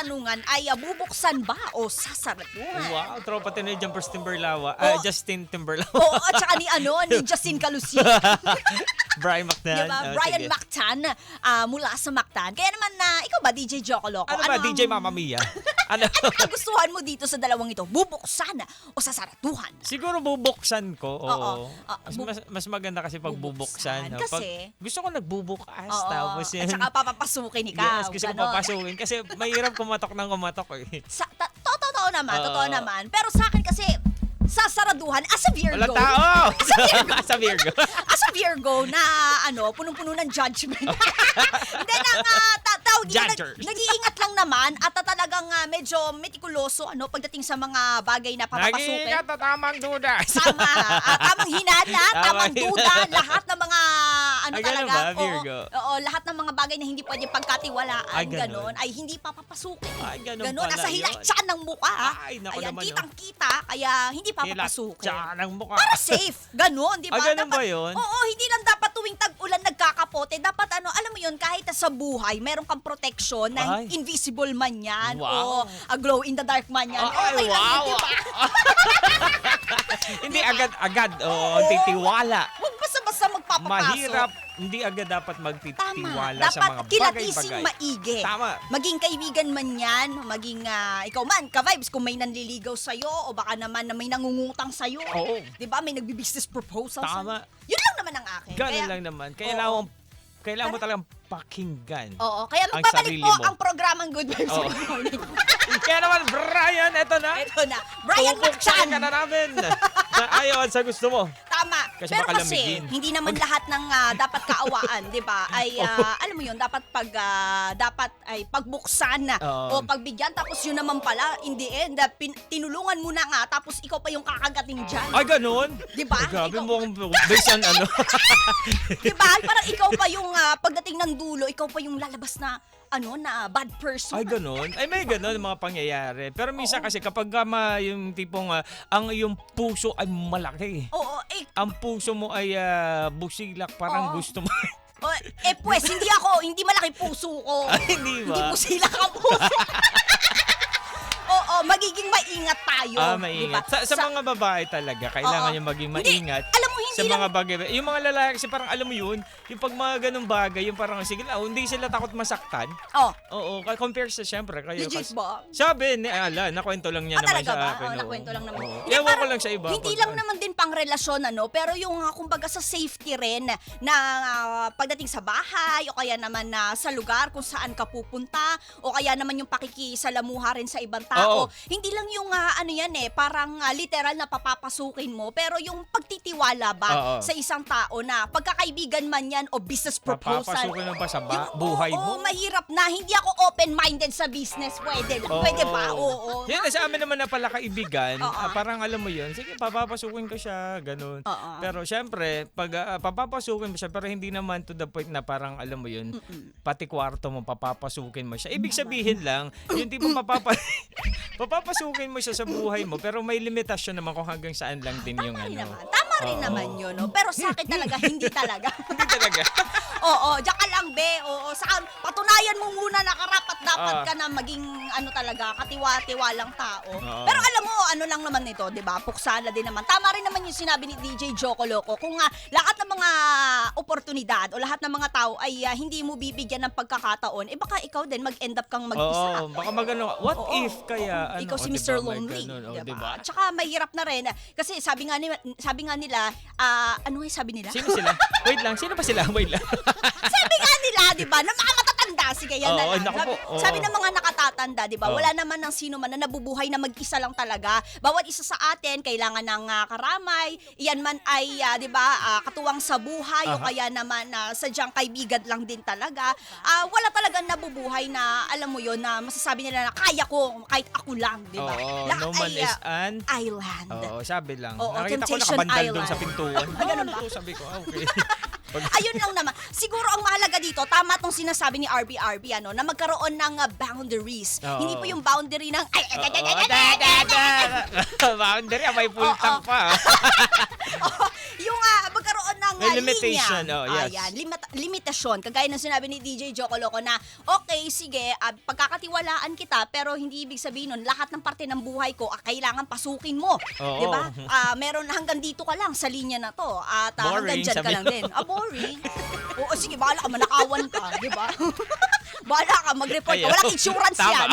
katanungan ay bubuksan ba o sasaratuhan? Wow, tropa tayo ni Timberlawa. Justin Timberlawa. Oo, at saka ni Justin Calusi. Brian Mactan. Diba? Brian Mactan mula sa Mactan. Kaya naman ikaw ba, DJ Jocoloco? Ano ba, DJ Mamma Mia? Ano kagustuhan mo dito sa dalawang ito? Bubuksan o sasaratuhan? Siguro bubuksan ko. Oo. Mas maganda kasi pag bubuksan. Kasi? Gusto ko nagbubukas. Oo. Tapos At saka papapasukin ikaw. Yes, gusto ko papasukin. Kasi mahirap kumatok ng kumatok eh. Totoo naman. Pero sa akin kasi, sasaraduhan as a Virgo. Wala tao! As a Virgo. As a Virgo na punong-puno ng judgment. Hindi tawag nag-iingat lang naman at talagang medyo metikuloso pagdating sa mga bagay na papapasukin. Nag-iingat na tamang duda. Tamang hinala, tamang duda, lahat ng mga talaga. Ba, Virgo? Oo, lahat ng mga bagay na hindi pwede pagkatiwalaan, ganon. ay hindi papapasukin. Ganon Ganon, nasa hilatsyan ng mukha. Naku naman. Kitang-kita, kaya hindi papapasukin. Hilatsyan ng mukha. Para safe. Ganon, di ba? Ganon ba yun? Oo, hindi lang dapat tuwing tag-ulan nagkakapote. Dapat alam mo yun, kahit sa buhay, meron kang protection na invisible man yan. Wow. O glow in the dark man yan. Ay, wow. Diba? Hindi agad-agad. Titiwala. Huwag basta-basta magpapapasok. Mahirap. Hindi agad dapat magtitiwala sa mga dapat kilatisin bagay-bagay. maigi. Tama. Maging kaibigan man yan, maging ikaw man, ka-vibes, kung may nanliligaw sa'yo o baka naman na may nangungutang sa'yo. Oo. Diba? May nagbi-business proposal Tama. sa'yo. Yun lang naman ang akin. Ganun lang naman. Kailangan mo talagang pakinggan. Oo. Kaya ang magbabalik sarili po mo. ang programang Good Vibes in the Morning. Kaya naman, Brian, eto na. Brian Pupuksakin Mactan. ka na namin. Na ayaw sa gusto mo. Tama. Kasi Pero baka kasi, lamigin. hindi naman lahat ng dapat kaawaan, di ba? Ay, alam mo yun, dapat ay pagbuksan na o pagbigyan. Tapos yun naman pala, in the end, tinulungan mo na nga, tapos ikaw pa yung kakagating dyan. Ay, ganun? Di ba? Grabe mo ang based on ano. Di ba? Parang ikaw pa yung, pagdating ng dulo, ikaw pa yung lalabas na, na bad person. Ay, ganun? Ay, may ganun mga pangyayari. Pero minsan kasi kapag yung tipong ang yung puso ay malaki. Oo, Ang puso mo ay busilak, parang gusto mo. Pues, hindi malaki puso ko. Ay, hindi ba? Hindi busilak ang puso. Oo, magiging maingat tayo. Maingat. Diba? Sa mga babae talaga, kailangan yung maging maingat. Alam mo, sa mga bagay. Yung mga lalaki kasi parang alam mo yun, yung pag mga ganung bagay, yung parang sige lang, hindi sila takot masaktan. Oo, compare sa syempre kayo. Legit ba? Sabi ni nakwento lang niya naman sa akin. Nakwento lang naman. Ewan ko lang sa iba. Hindi lang naman din pang relasyon, pero yung kumbaga sa safety rin na pagdating sa bahay o kaya naman sa lugar kung saan ka pupunta o kaya naman yung pakikisalamuha rin sa ibang tao. Hindi lang yung parang literal na papapasukin mo, pero yung pagtitiwala ba sa isang tao na pagkakaibigan man yan o business proposal. Papapasukin mo ba sa buhay mo? Mahirap na. Hindi ako open-minded sa business. Pwede lang. Pwede ba? Oo. Yan, sa amin naman na pala kaibigan, parang alam mo yun, sige, papapasukin ko siya, ganun. Pero syempre, pag papapasukin mo siya, pero hindi naman to the point na parang alam mo yun, pati kwarto mo, papapasukin mo siya. Ibig sabihin lang, yung tipo papapasukin mo siya sa buhay mo, pero may limitasyon naman kung hanggang saan lang din yung Tama rin naman yun, no? Pero sa akin talaga, hindi talaga. Hindi talaga. Oo, diyan ka lang, be. Oo, saan, patunayan mo muna na dapat ka na maging, talaga, katiwa-tiwalang tao. Pero alam mo, lang naman nito, di ba? Puksala din naman. Tama rin naman yung sinabi ni DJ Jocoloco. Kung lahat ng mga oportunidad o lahat ng mga tao ay hindi mo bibigyan ng pagkakataon, baka ikaw din mag-end up kang mag-isa. Baka what if kaya, ikaw si Mr. Lonely. Diba? Tsaka mahirap na rin. Kasi sabi nga nila, ano yung sabi nila? Sino sila? Wait lang, sino pa sila? Wait lang. Sabi nga nila, di ba, na mga matatanda, sige yan na lang. Sabi ng mga nakatatanda, di ba, wala naman ng sino man na nabubuhay na mag-isa lang talaga. Bawat isa sa atin, kailangan ng karamay, iyan man ay, di ba, katuwang sa buhay, o kaya naman sadyang kaibigan lang din talaga. Wala talagang nabubuhay na, alam mo yon na masasabi nila na kaya ko, kahit ako lang, di ba? No man is an island. Sabi lang. Oo, nakita ko Temptation nakabandal Island. doon sa pintuan. Ganun ba? Sabi ko, okay. Ayun lang naman. Siguro ang mahalaga dito, tama tong sinasabi ni RBRB, na magkaroon ng boundaries. Hindi po yung boundary ng boundary, may full tank pa. Yung magkaroon ng May limitation, linya. yes. Ayan, limitasyon. Kagaya ng sinabi ni DJ Joko Loco na, okay, sige, pagkakatiwalaan kita, pero hindi ibig sabihin nun, lahat ng parte ng buhay ko, kailangan pasukin mo. Oo. Diba? Meron hanggang dito ka lang sa linya na to. At hanggang Boring, dyan ka sabi lang din. Boring. Oo, sige, bahala ka, manakawan ka. Diba? Bahala ka, mag-report ka. Ayaw. Walang insurance Tama. yan.